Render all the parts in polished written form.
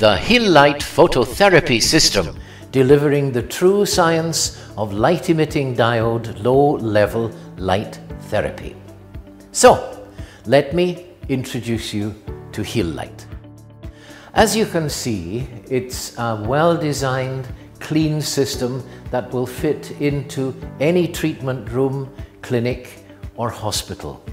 the Healight phototherapy system, delivering the true science of light-emitting diode low-level light therapy. So, let me introduce you to Healight. As you can see, it's a well-designed, clean system that will fit into any treatment room, clinic or hospital.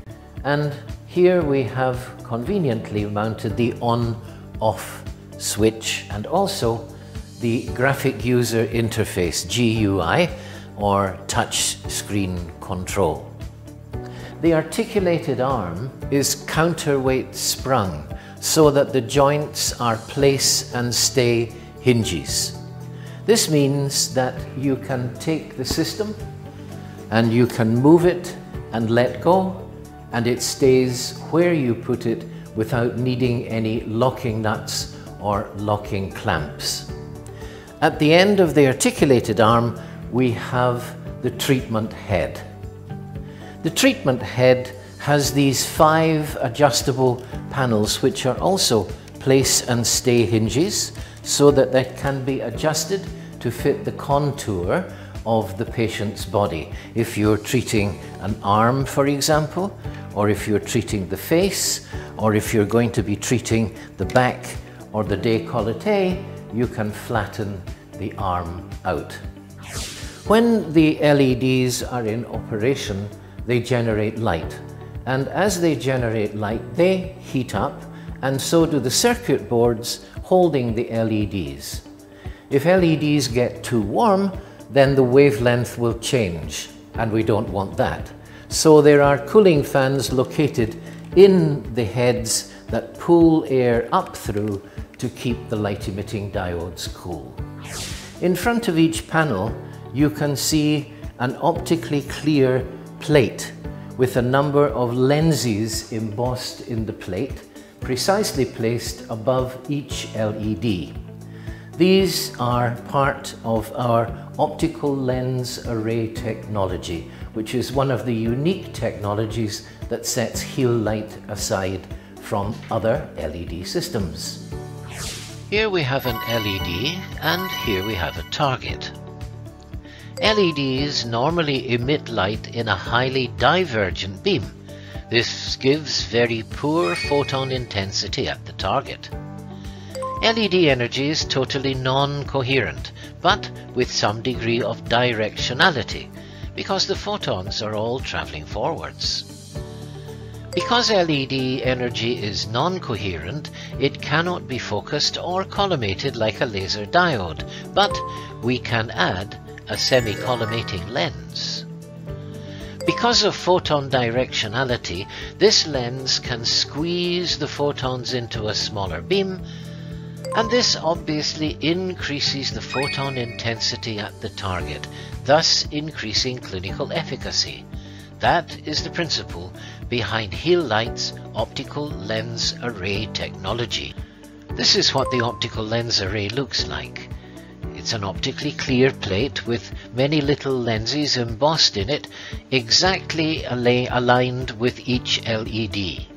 And here we have conveniently mounted the on-off switch and also the graphic user interface, GUI, or touch screen control. The articulated arm is counterweight sprung so that the joints are place and stay hinges. This means that you can take the system and you can move it and let go, and it stays where you put it without needing any locking nuts or locking clamps. At the end of the articulated arm, we have the treatment head. The treatment head has these 5 adjustable panels which are also place and stay hinges so that they can be adjusted to fit the contour of the patient's body. If you're treating an arm, for example, or if you're treating the face, or if you're going to be treating the back or the décolleté, you can flatten the arm out. When the LEDs are in operation, they generate light. And as they generate light, they heat up, and so do the circuit boards holding the LEDs. If LEDs get too warm, then the wavelength will change, and we don't want that. So there are cooling fans located in the heads that pull air up through to keep the light-emitting diodes cool. In front of each panel, you can see an optically clear plate with a number of lenses embossed in the plate, precisely placed above each LED. These are part of our optical lens array technology, which is one of the unique technologies that sets Healight aside from other LED systems. Here we have an LED and here we have a target. LEDs normally emit light in a highly divergent beam. This gives very poor photon intensity at the target. LED energy is totally non-coherent, but with some degree of directionality, because the photons are all traveling forwards. Because LED energy is non-coherent, it cannot be focused or collimated like a laser diode, but we can add a semi-collimating lens. Because of photon directionality, this lens can squeeze the photons into a smaller beam, and this obviously increases the photon intensity at the target, thus increasing clinical efficacy. That is the principle behind Healight's optical lens array technology. This is what the optical lens array looks like. It's an optically clear plate with many little lenses embossed in it, exactly aligned with each LED.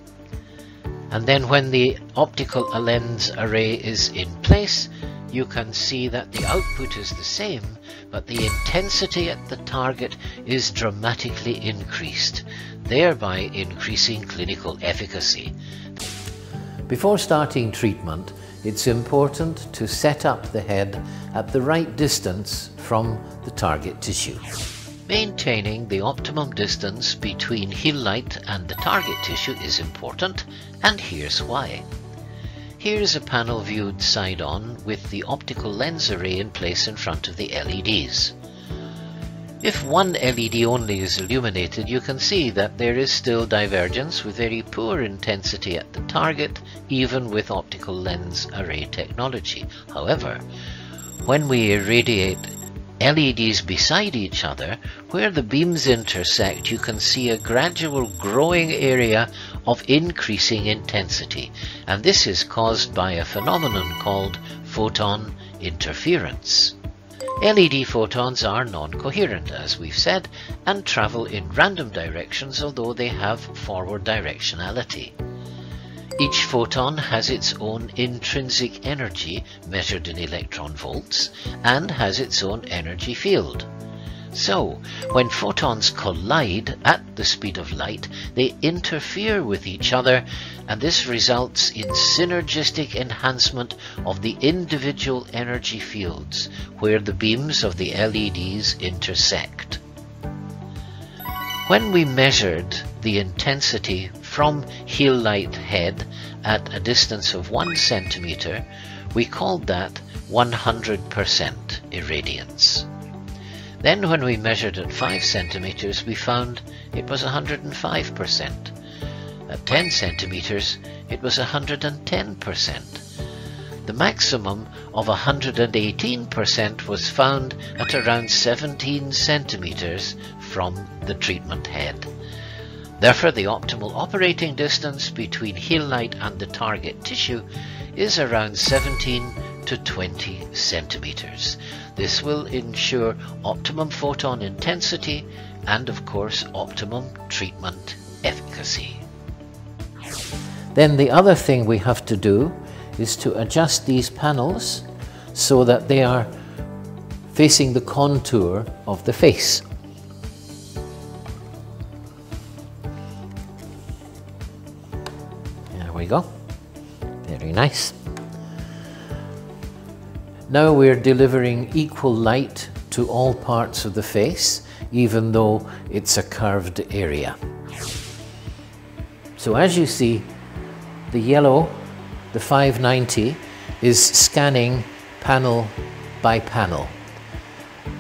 And then when the optical lens array is in place, you can see that the output is the same, but the intensity at the target is dramatically increased, thereby increasing clinical efficacy. Before starting treatment, it's important to set up the head at the right distance from the target tissue. Maintaining the optimum distance between Healight and the target tissue is important, and here's why. Here's a panel viewed side-on with the optical lens array in place in front of the LEDs. If one LED only is illuminated, you can see that there is still divergence with very poor intensity at the target, even with optical lens array technology. However, when we irradiate LEDs beside each other, where the beams intersect, you can see a gradual growing area of increasing intensity, and this is caused by a phenomenon called photon interference. LED photons are non-coherent, as we've said, and travel in random directions, although they have forward directionality. Each photon has its own intrinsic energy measured in electron volts and has its own energy field. So, when photons collide at the speed of light, they interfere with each other, and this results in synergistic enhancement of the individual energy fields where the beams of the LEDs intersect. When we measured the intensity from Heal-Light head at a distance of 1 centimeter, we called that 100% irradiance. Then when we measured at 5 centimeters, we found it was 105%. At 10 centimeters, it was 110%. The maximum of 118% was found at around 17 centimeters from the treatment head. Therefore, the optimal operating distance between Heal-Light and the target tissue is around 17 to 20 centimeters. This will ensure optimum photon intensity and, of course, optimum treatment efficacy. Then the other thing we have to do is to adjust these panels so that they are facing the contour of the face. There we go. Very nice. Now we're delivering equal light to all parts of the face, even though it's a curved area. So as you see, the yellow, the 590, is scanning panel by panel.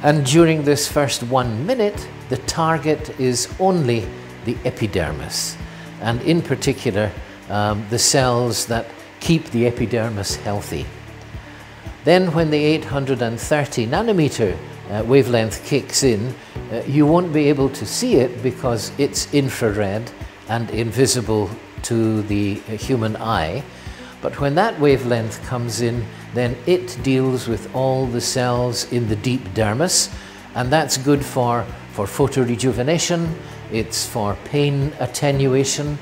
And during this first 1 minute, the target is only the epidermis, and in particular, the cells that keep the epidermis healthy. Then when the 830 nanometer wavelength kicks in, you won't be able to see it because it's infrared and invisible to the human eye. But when that wavelength comes in, then it deals with all the cells in the deep dermis, and that's good for photorejuvenation, it's for pain attenuation,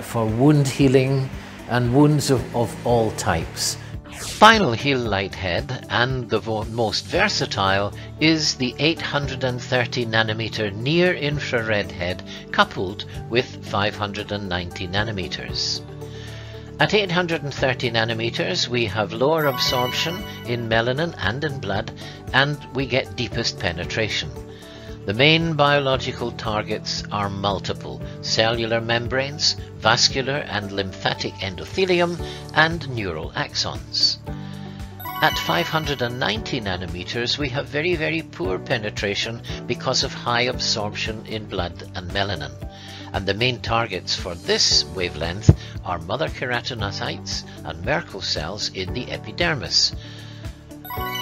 for wound healing, and wounds of all types. Final Heal-Light head, and the most versatile, is the 830 nanometer near-infrared head coupled with 590 nanometers. At 830 nanometers, we have lower absorption in melanin and in blood, and we get deepest penetration. The main biological targets are multiple: cellular membranes, vascular and lymphatic endothelium, and neural axons. At 590 nanometers, we have very, very poor penetration because of high absorption in blood and melanin. And the main targets for this wavelength are mother keratinocytes and Merkel cells in the epidermis.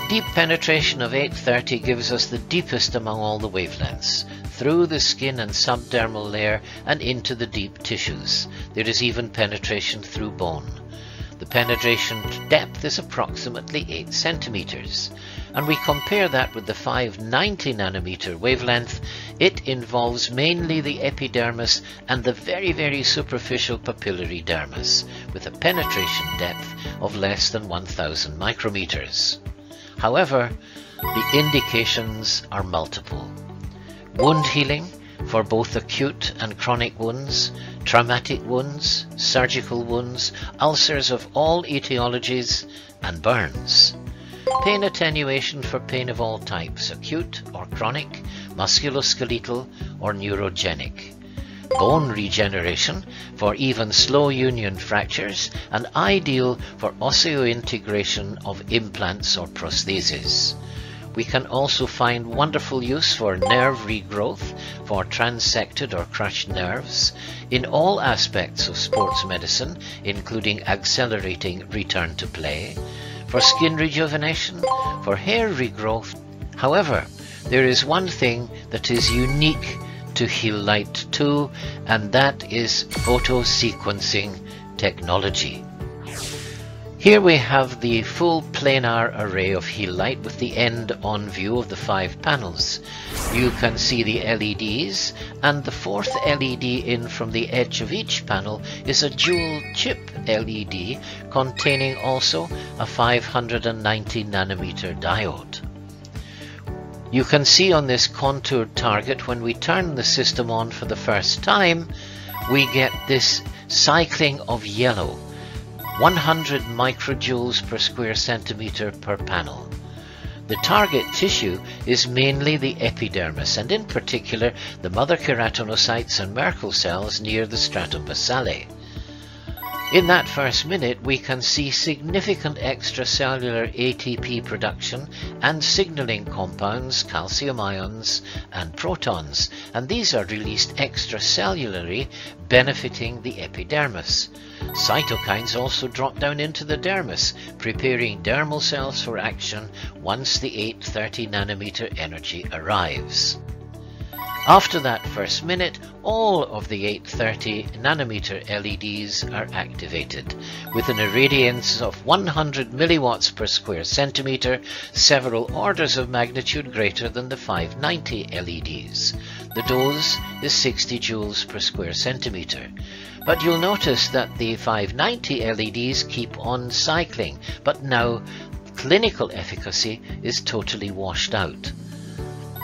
Deep penetration of 830 gives us the deepest among all the wavelengths, through the skin and subdermal layer and into the deep tissues. There is even penetration through bone. The penetration depth is approximately 8 centimeters. And we compare that with the 590 nanometer wavelength. It involves mainly the epidermis and the very, very superficial papillary dermis, with a penetration depth of less than 1000 micrometers. However, the indications are multiple. Wound healing for both acute and chronic wounds, traumatic wounds, surgical wounds, ulcers of all etiologies, and burns. Pain attenuation for pain of all types, acute or chronic, musculoskeletal or neurogenic. Bone regeneration for even slow union fractures, and ideal for osseointegration of implants or prostheses. We can also find wonderful use for nerve regrowth, for transected or crushed nerves, in all aspects of sports medicine, including accelerating return to play, for skin rejuvenation, for hair regrowth. However, there is one thing that is unique to Heal-Light 2, and that is photosequencing technology. Here we have the full planar array of Healight with the end-on view of the 5 panels. You can see the LEDs, and the 4th LED in from the edge of each panel is a dual chip LED containing also a 590 nanometer diode. You can see on this contoured target, when we turn the system on for the first time, we get this cycling of yellow, 100 microjoules per square centimeter per panel. The target tissue is mainly the epidermis, and in particular the mother keratinocytes and Merkel cells near the stratum basale. In that first minute, we can see significant extracellular ATP production and signaling compounds, calcium ions and protons, and these are released extracellularly, benefiting the epidermis. Cytokines also drop down into the dermis, preparing dermal cells for action once the 830 nanometer energy arrives. After that first minute, all of the 830 nanometer LEDs are activated, with an irradiance of 100 milliwatts per square centimeter, several orders of magnitude greater than the 590 LEDs. The dose is 60 joules per square centimeter. But you'll notice that the 590 LEDs keep on cycling, but now clinical efficacy is totally washed out.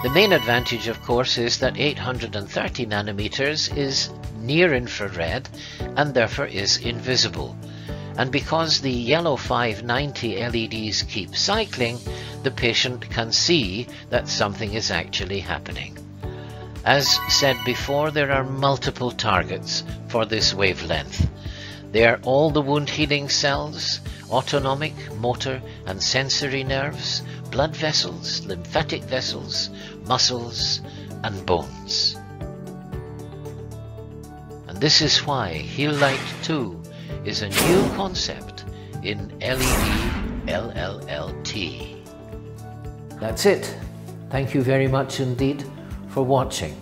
The main advantage, of course, is that 830 nanometers is near infrared and therefore is invisible. And because the yellow 590 LEDs keep cycling, the patient can see that something is actually happening. As said before, there are multiple targets for this wavelength. They are all the wound healing cells, autonomic, motor and sensory nerves, blood vessels, lymphatic vessels, muscles and bones. And this is why Healight 2 is a new concept in LED LLLT. That's it. Thank you very much indeed for watching.